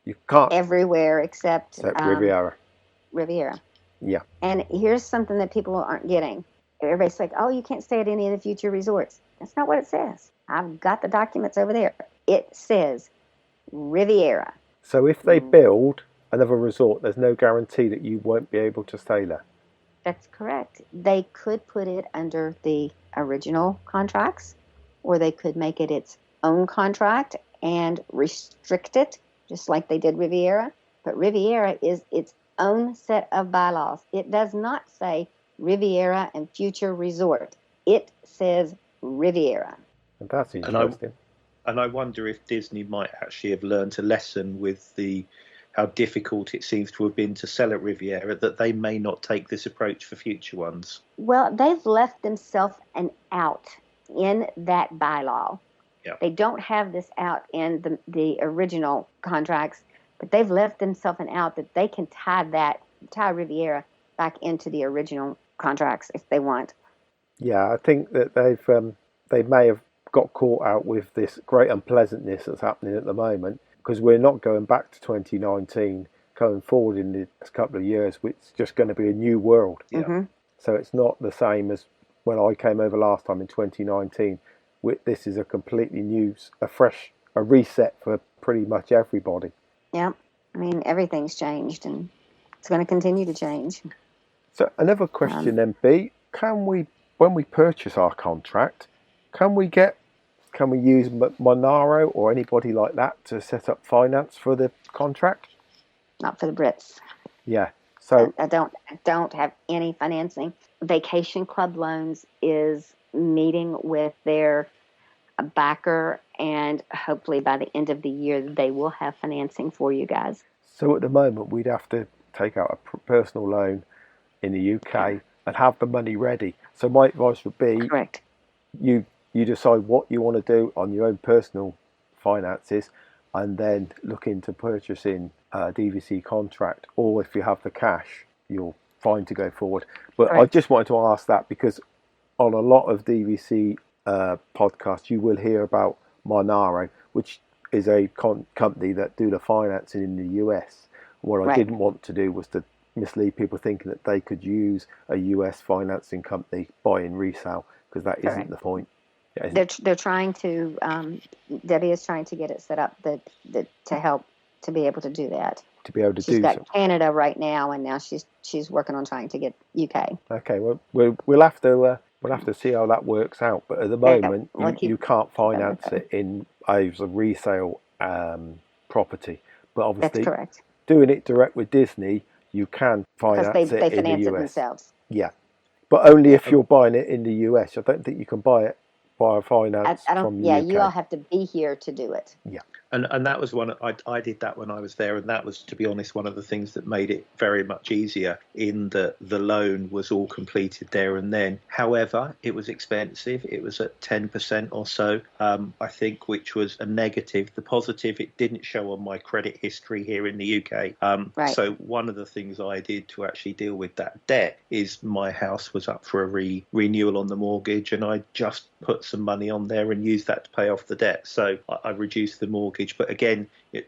Speaker 5: You can't.
Speaker 6: Everywhere except
Speaker 5: Riviera.
Speaker 6: Riviera.
Speaker 5: Yeah.
Speaker 6: And here's something that people aren't getting. Everybody's like, oh, you can't stay at any of the future resorts. That's not what it says. I've got the documents over there. It says Riviera.
Speaker 5: So if they build another resort, there's no guarantee that you won't be able to stay there.
Speaker 6: That's correct. They could put it under the original contracts, or they could make it its own contract and restrict it, just like they did Riviera. But Riviera is its own set of bylaws. It does not say Riviera and Future Resort. It says Riviera.
Speaker 5: And that's interesting.
Speaker 7: And I wonder if Disney might actually have learned a lesson with how difficult it seems to have been to sell at Riviera, that they may not take this approach for future ones.
Speaker 6: Well, they've left themselves an out in that bylaw.
Speaker 7: Yeah.
Speaker 6: They don't have this out in the original contracts, but they've left themselves an out that they can tie Riviera back into the original contracts if they want.
Speaker 5: Yeah, I think that they may have got caught out with this great unpleasantness that's happening at the moment, because we're not going back to 2019, going forward in the next couple of years, which is just going to be a new world.
Speaker 7: Yeah.
Speaker 6: Mm-hmm.
Speaker 5: So it's not the same as when I came over last time in 2019. This is a completely new, a reset for pretty much everybody.
Speaker 6: Yeah. I mean, everything's changed, and it's going to continue to change.
Speaker 5: So another question then, B, when we purchase our contract, can we use Monaro or anybody like that to set up finance for the contract?
Speaker 6: Not for the Brits.
Speaker 5: Yeah. So
Speaker 6: I don't have any financing. Vacation Club Loans is meeting with their backer, and hopefully by the end of the year they will have financing for you guys.
Speaker 5: So at the moment we'd have to take out a personal loan in the UK and have the money ready. So my advice would be,
Speaker 6: correct,
Speaker 5: you decide what you want to do on your own personal finances, and then look into purchasing a DVC contract, or if you have the cash, you're fine to go forward. But I just wanted to ask that because on a lot of DVC podcasts you will hear about Monaro, which is a company that do the financing in the US. What I didn't want to do was to mislead people thinking that they could use a US financing company buying resale, because that isn't the point.
Speaker 6: They're trying to. Debbie is trying to get it set up to help to be able to do that.
Speaker 5: To be able to
Speaker 6: she's
Speaker 5: do
Speaker 6: got
Speaker 5: so.
Speaker 6: Canada right now, and now she's working on trying to get UK.
Speaker 5: Okay, well we'll have to see how that works out. But at the moment, you can't finance it in a resale property. But obviously,
Speaker 6: that's correct.
Speaker 5: Doing it direct with Disney, you can finance
Speaker 6: because they
Speaker 5: it in
Speaker 6: finance
Speaker 5: the
Speaker 6: it
Speaker 5: US.
Speaker 6: themselves.
Speaker 5: Yeah, but only if you're buying it in the US. I don't think you can buy it via finance from the UK.
Speaker 6: You all have to be here to do it.
Speaker 5: Yeah.
Speaker 7: And that was I did that when I was there, and that was, to be honest, one of the things that made it very much easier, in that the loan was all completed there and then. However, it was expensive. It was at 10% or so, I think, which was a negative. The positive, it didn't show on my credit history here in the UK. So one of the things I did to actually deal with that debt is my house was up for a renewal on the mortgage, and I just put some money on there and used that to pay off the debt. So I reduced the mortgage. But again,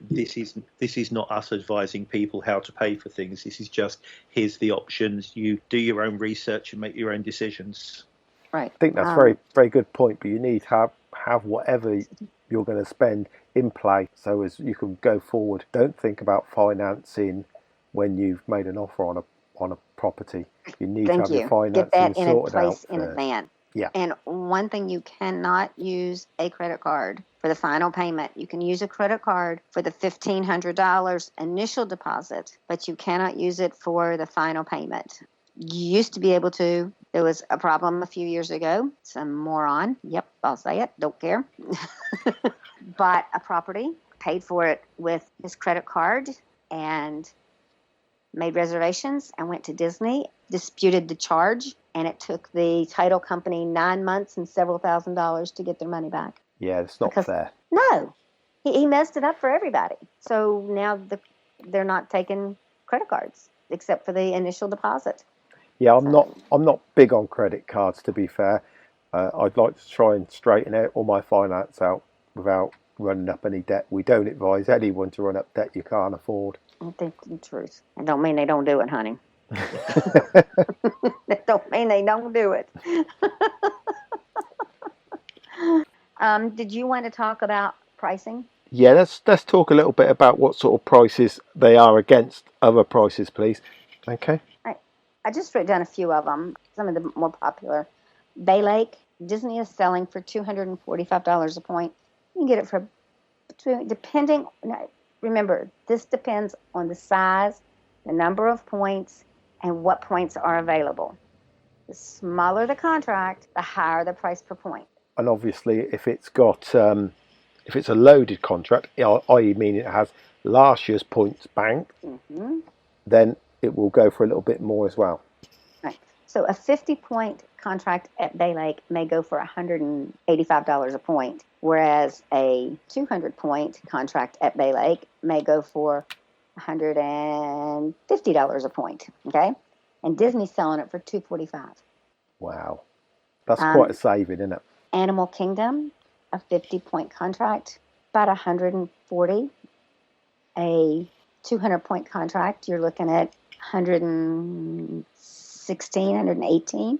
Speaker 7: this is not us advising people how to pay for things. This is just, here's the options. You do your own research and make your own decisions.
Speaker 6: Right.
Speaker 5: I think that's very, very good point. But you need to have whatever you're going to spend in play, so as you can go forward. Don't think about financing when you've made an offer on a property. You need to have your financing
Speaker 6: get that in
Speaker 5: sorted
Speaker 6: place
Speaker 5: out
Speaker 6: in advance.
Speaker 5: Yeah.
Speaker 6: And one thing, you cannot use a credit card for the final payment. You can use a credit card for the $1,500 initial deposit, but you cannot use it for the final payment. You used to be able to. There was a problem a few years ago. Some moron, I'll say it, don't care, bought a property paid for it with his credit card and made reservations and went to Disney, disputed the charge, and it took the title company 9 months and several $1,000s to get their money back.
Speaker 5: Yeah, it's not fair.
Speaker 6: No, he messed it up for everybody. So now they're not taking credit cards except for the initial deposit.
Speaker 5: Yeah, I'm not big on credit cards, to be fair. I'd like to try and straighten out all my finance out without running up any debt. We don't advise anyone to run up debt you can't afford.
Speaker 6: I think the truth. I don't mean they don't do it, honey. That don't mean they don't do it. Did you want to talk about pricing?
Speaker 5: Yeah, let's talk a little bit about what sort of prices they are against other prices, please. Okay.
Speaker 6: I just wrote down a few of them, some of the more popular. Bay Lake, Disney is selling for $245 a point. You can get it for depending. Remember, this depends on the size, the number of points, and what points are available. The smaller the contract, the higher the price per point.
Speaker 5: And obviously, if it's got if it's a loaded contract, i.e. meaning it has last year's points banked, then it will go for a little bit more as well.
Speaker 6: Right. So a 50-point contract at Bay Lake may go for $185 a point, whereas a 200-point contract at Bay Lake may go for $150 a point. Okay, and Disney's selling it for $245.
Speaker 5: Wow, that's quite a saving, isn't it?
Speaker 6: Animal Kingdom, a 50-point contract, about $140. A 200-point contract, you're looking at $116, $118.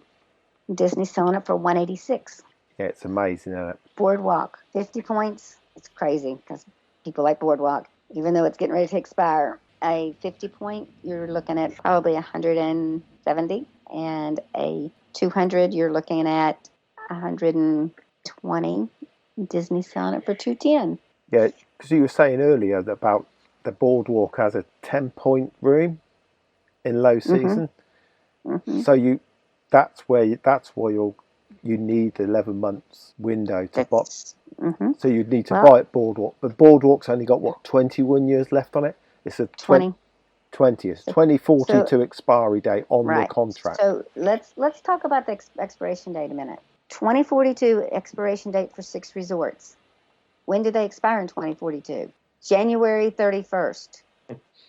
Speaker 6: Disney's selling it for $186.
Speaker 5: Yeah, it's amazing, isn't it?
Speaker 6: Boardwalk, 50 points. It's crazy because people like Boardwalk, even though it's getting ready to expire. A 50-point, you're looking at probably $170, and a 200, you're looking at $120. Disney's selling it for $210.
Speaker 5: Yeah, because you were saying earlier about the Boardwalk has a 10-point room in low season. So that's why you need the 11 months window to buy. So you'd need to buy at Boardwalk. But Boardwalk's only got 21 years left on it. It's a 20th, 2042 expiry date on the contract.
Speaker 6: So let's talk about the expiration date a minute. 2042 expiration date for 6 resorts. When do they expire in 2042? January 31st.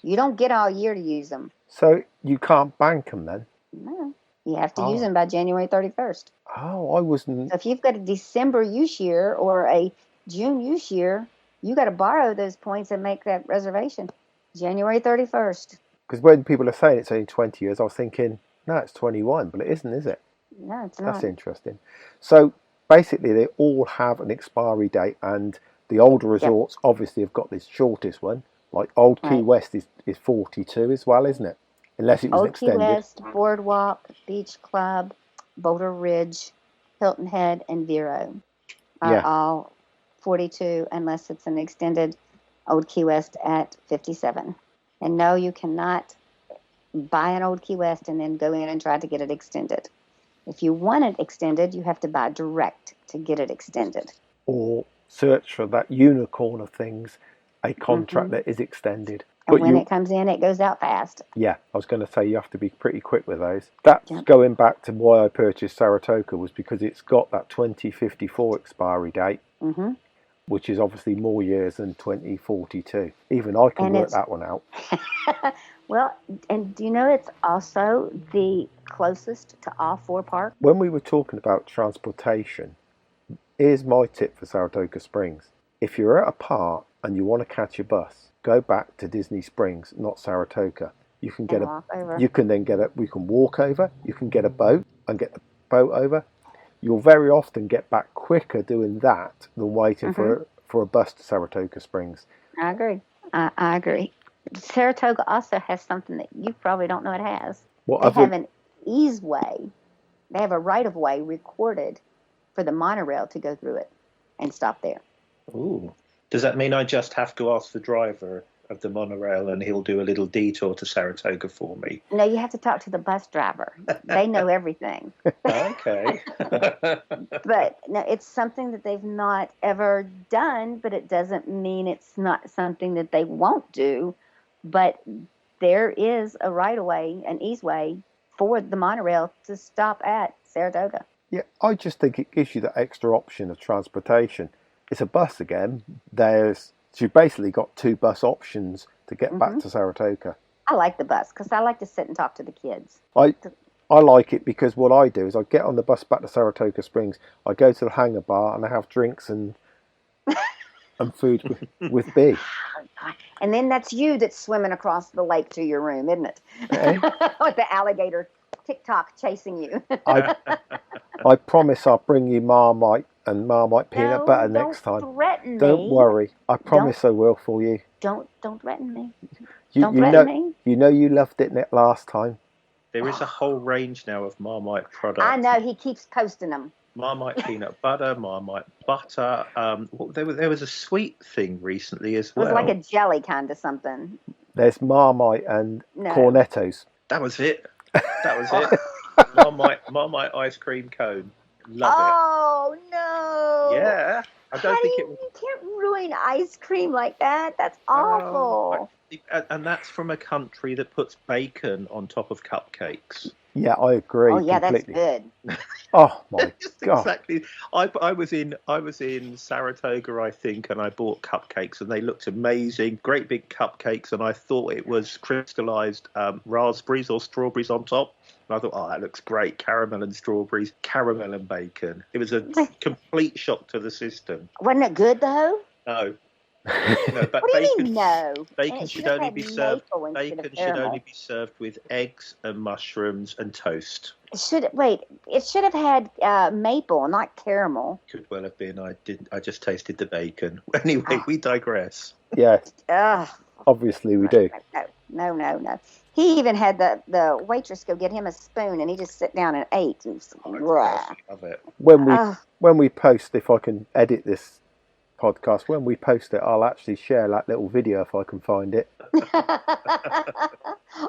Speaker 6: You don't get all year to use them.
Speaker 5: So you can't bank them then?
Speaker 6: No. You have to use them by January 31st.
Speaker 5: Oh, I wasn't.
Speaker 6: So if you've got a December use year or a June use year, you got to borrow those points and make that reservation January 31st.
Speaker 5: Because when people are saying it's only 20 years, I was thinking, no, it's 21, but it isn't, is it?
Speaker 6: No, it's not.
Speaker 5: That's interesting. So basically, they all have an expiry date, and the older resorts obviously have got this shortest one. Like Old Key West is 42 as well, isn't it? Unless it was extended.
Speaker 6: Old Key West, Boardwalk, Beach Club, Boulder Ridge, Hilton Head, and Vero are all 42 unless it's an extended Old Key West at 57. And no, you cannot buy an Old Key West and then go in and try to get it extended. If you want it extended, you have to buy direct to get it extended.
Speaker 5: Or search for that unicorn of things, a contract that is extended.
Speaker 6: And but when it comes in, it goes out fast.
Speaker 5: Yeah, I was going to say you have to be pretty quick with those. That's going back to why I purchased Saratoga, was because it's got that 2054 expiry date, which is obviously more years than 2042. Even I can work that one out.
Speaker 6: Well, and do you know it's also the closest to all 4 parks?
Speaker 5: When we were talking about transportation, here's my tip for Saratoga Springs. If you're at a park and you want to catch a bus, go back to Disney Springs, not Saratoga. You can get we can walk over, you can get a boat and get the boat over. You'll very often get back quicker doing that than waiting for a bus to Saratoga Springs.
Speaker 6: I agree. I agree. Saratoga also has something that you probably don't know it has. They have an easeway. They have a right-of-way recorded for the monorail to go through it and stop there.
Speaker 7: Ooh. Does that mean I just have to ask the driver of the monorail, and he'll do a little detour to Saratoga for me.
Speaker 6: No, you have to talk to the bus driver. They know everything.
Speaker 7: Okay.
Speaker 6: But no, it's something that they've not ever done, but it doesn't mean it's not something that they won't do. But there is a right-of-way, an easeway for the monorail to stop at Saratoga.
Speaker 5: Yeah, I just think it gives you that extra option of transportation. It's a bus again. You've basically got 2 bus options to get back to Saratoga.
Speaker 6: I like the bus because I like to sit and talk to the kids.
Speaker 5: I like it because what I do is I get on the bus back to Saratoga Springs, I go to the hangar bar and I have drinks and food with B.
Speaker 6: And then that's you that's swimming across the lake to your room, isn't it?
Speaker 5: Eh?
Speaker 6: With the alligator TikTok chasing you.
Speaker 5: I promise I'll bring you Marmite and Marmite peanut butter next time.
Speaker 6: Don't threaten me.
Speaker 5: Don't worry. I promise I will for you.
Speaker 6: Don't threaten me.
Speaker 5: You know you loved it last time.
Speaker 7: There is a whole range now of Marmite products.
Speaker 6: I know, he keeps posting them.
Speaker 7: Marmite peanut butter, Marmite butter. There was a sweet thing recently as well.
Speaker 6: It was like a jelly kind of something.
Speaker 5: There's Marmite and Cornettos.
Speaker 7: That was it. Marmite ice cream cone. Love it.
Speaker 6: Oh, no.
Speaker 7: Yeah. I don't think
Speaker 6: you can't ruin ice cream like that. That's awful.
Speaker 7: And that's from a country that puts bacon on top of cupcakes.
Speaker 5: Yeah, I agree.
Speaker 6: Oh, yeah,
Speaker 5: completely.
Speaker 6: that's good.
Speaker 5: Oh my god!
Speaker 7: Exactly. I was in Saratoga, I think, and I bought cupcakes, and they looked amazing, great big cupcakes, and I thought it was crystallized raspberries or strawberries on top. And I thought, oh, that looks great, caramel and strawberries, caramel and bacon. It was a complete shock to the system.
Speaker 6: Wasn't it good though?
Speaker 7: No. No, but
Speaker 6: what do you mean no?
Speaker 7: Bacon should only be served. Bacon should only be served with eggs and mushrooms and toast.
Speaker 6: It should have had maple, not caramel.
Speaker 7: Could well have been. I just tasted the bacon. Anyway, we digress.
Speaker 5: Yeah.
Speaker 6: Ugh.
Speaker 5: Obviously, we do.
Speaker 6: No. He even had the waitress go get him a spoon, and he just sat down and ate.
Speaker 7: Love it.
Speaker 5: When we post, if I can edit this podcast, when we post it, I'll actually share that little video if I can find it.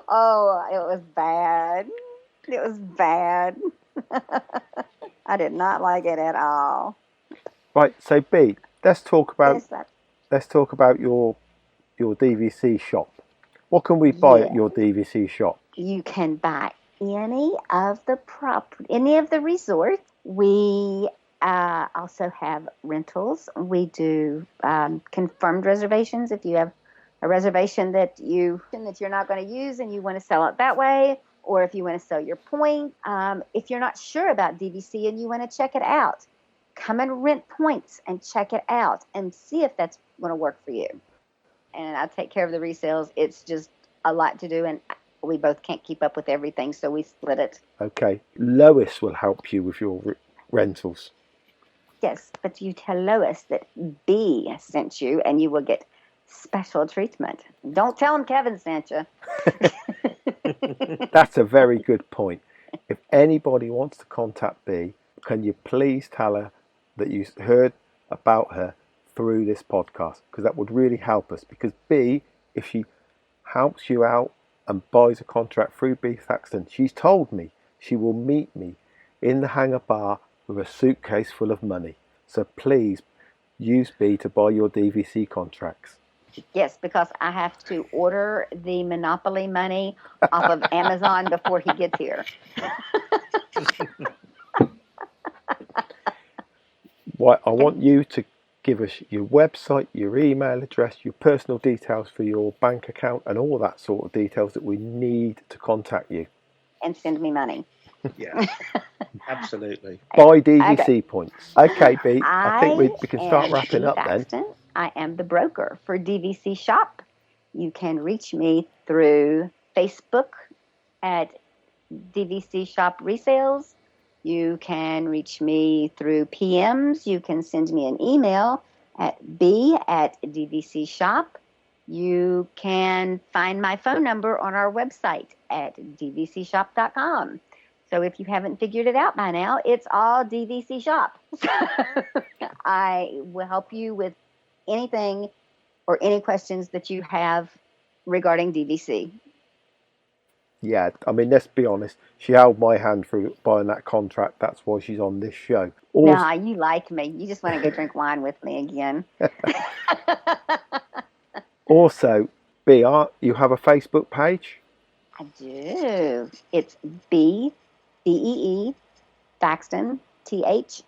Speaker 6: Oh, it was bad. I did not like it at all.
Speaker 5: Right, so B, let's talk about your DVC shop. What can we buy at your DVC shop?
Speaker 6: You can buy any of the resorts. We also have rentals. We do confirmed reservations. If you have a reservation that you're not going to use and you want to sell it that way, or if you want to sell your point, if you're not sure about DVC and you want to check it out, come and rent points and check it out and see if that's going to work for you. And I take care of the resales. It's just a lot to do, and we both can't keep up with everything, so we split it.
Speaker 5: Okay. Lois will help you with your rentals.
Speaker 6: Yes, but you tell Lois that B sent you, and you will get special treatment. Don't tell him Kevin sent you.
Speaker 5: That's a very good point. If anybody wants to contact B, can you please tell her that you heard about her through this podcast? Because that would really help us. Because B, if she helps you out and buys a contract through B Thaxton, she's told me she will meet me in the hangar bar with a suitcase full of money. So please use B to buy your DVC contracts.
Speaker 6: Yes, because I have to order the Monopoly money off of Amazon before he gets here.
Speaker 5: I want you to give us your website, your email address, your personal details for your bank account, and all that sort of details that we need to contact you.
Speaker 6: And send me money.
Speaker 7: Yeah, absolutely.
Speaker 5: Buy DVC points. Okay, B, I think we can start wrapping up then.
Speaker 6: I am the broker for DVC Shop. You can reach me through Facebook at DVC Shop Resales. You can reach me through PMs. You can send me an email at b@DVC Shop. You can find my phone number on our website at dvcshop.com. So if you haven't figured it out by now, it's all DVC Shop. I will help you with anything or any questions that you have regarding DVC.
Speaker 5: Yeah, I mean, let's be honest. She held my hand through buying that contract. That's why she's on this show.
Speaker 6: Nah, you like me. You just want to go drink wine with me again.
Speaker 5: Also, BR, you have a Facebook page?
Speaker 6: I do. It's BEE Thaxton, THAXTON.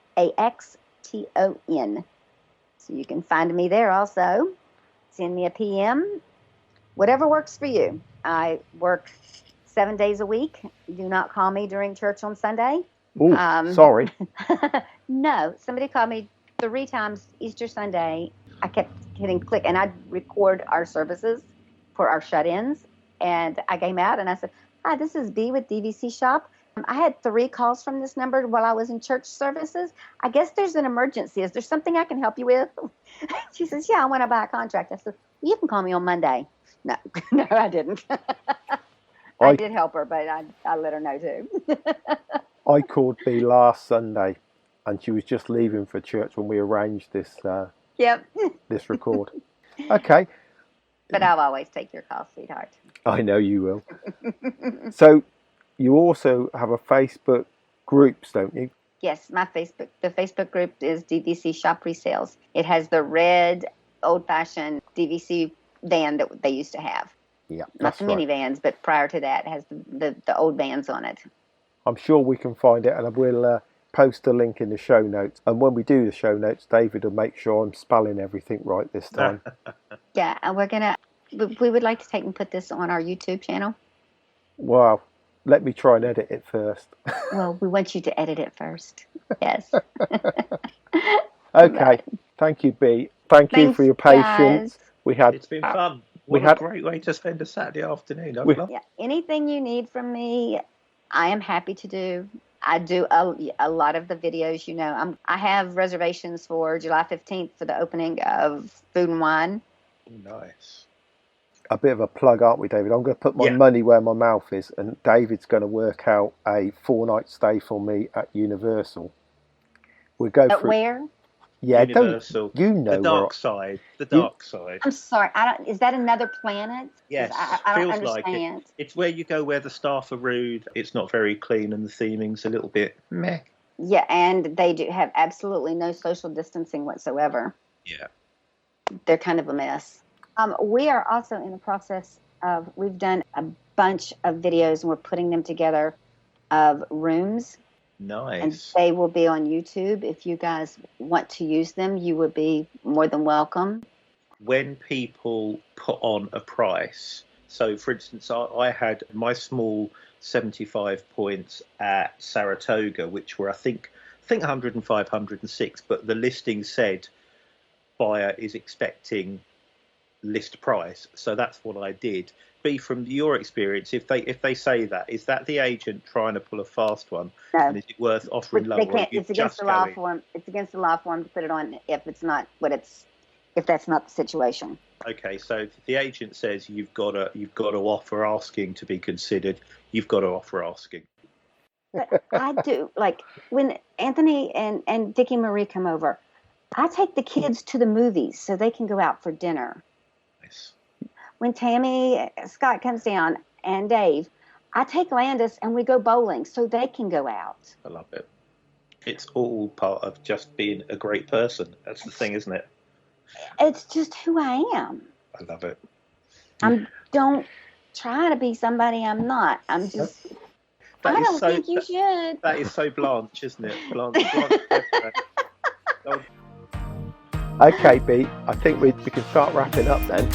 Speaker 6: So you can find me there also. Send me a PM. Whatever works for you. I work 7 days a week. Do not call me during church on Sunday.
Speaker 5: Oh, sorry.
Speaker 6: No, somebody called me 3 times Easter Sunday. I kept hitting click, and I'd record our services for our shut-ins. And I came out and I said, "Hi, this is B with DVC Shop. I had 3 calls from this number while I was in church services. I guess there's an emergency. Is there something I can help you with?" She says, "Yeah, I want to buy a contract." I said, "Well, you can call me on Monday." No, no, I didn't. I did help her, but I let her know too.
Speaker 5: I called B last Sunday, and she was just leaving for church when we arranged this.
Speaker 6: Yep.
Speaker 5: This record. Okay.
Speaker 6: But I'll always take your call, sweetheart.
Speaker 5: I know you will. So, you also have a Facebook groups, don't you?
Speaker 6: Yes, the Facebook group is DVC Shop Resales. It has the red, old-fashioned DVC van that they used to have.
Speaker 5: Yeah,
Speaker 6: not the minivans, but prior to that, it has the old vans on it.
Speaker 5: I'm sure we can find it, and we'll post a link in the show notes. And when we do the show notes, David will make sure I'm spelling everything right this time.
Speaker 6: Yeah, and we would like to take and put this on our YouTube channel.
Speaker 5: Wow. Let me try and edit it first.
Speaker 6: Well, we want you to edit it first. Yes.
Speaker 5: Okay. Thank you, B. Thanks you for your patience.
Speaker 6: Guys.
Speaker 7: It's been fun. A great way to spend a Saturday afternoon.
Speaker 6: Yeah, anything you need from me, I am happy to do. I do a lot of the videos, I have reservations for July 15th for the opening of Food and Wine.
Speaker 7: Nice.
Speaker 5: A bit of a plug, aren't we, David? I'm going to put my money where my mouth is, and David's going to work out a 4-night stay for me at Universal. We'll go
Speaker 6: at where?
Speaker 5: Yeah,
Speaker 7: Universal.
Speaker 5: Don't you know
Speaker 7: the dark side? The dark side.
Speaker 6: I'm sorry. Is that another planet?
Speaker 7: Yes,
Speaker 6: I don't
Speaker 7: feels
Speaker 6: understand.
Speaker 7: like it. It's where you go where the staff are rude. It's not very clean, and the theming's a little bit meh.
Speaker 6: Yeah, and they do have absolutely no social distancing whatsoever.
Speaker 7: Yeah,
Speaker 6: they're kind of a mess. We are also in the process of. We've done a bunch of videos, and we're putting them together of rooms.
Speaker 7: Nice.
Speaker 6: And they will be on YouTube. If you guys want to use them, you would be more than welcome.
Speaker 7: When people put on a price, so for instance, I had my small 75 points at Saratoga, which were I think 105, 106, but the listing said buyer is expecting list price, so that's what I did. B, from your experience, if they say that, is that the agent trying to pull a fast one?
Speaker 6: No.
Speaker 7: And is it worth offering lower?
Speaker 6: It's against the law form. It's against the law form to put it on if it's not if that's not the situation.
Speaker 7: Okay, so if the agent says you've got to offer asking to be considered, you've got to offer asking.
Speaker 6: But I do, like when Anthony and Dickie Marie come over, I take the kids to the movies so they can go out for dinner.
Speaker 7: Nice.
Speaker 6: When Tammy Scott comes down and Dave, I take Landis and we go bowling so they can go out.
Speaker 7: I love it. It's all part of just being a great person. That's the thing, isn't it?
Speaker 6: It's just who I am.
Speaker 7: I love it.
Speaker 6: Don't try to be somebody I'm not. I'm just. I don't think you should.
Speaker 7: That is so Blanche, isn't it? Blanche.
Speaker 5: Okay, B. I think we can start wrapping up then.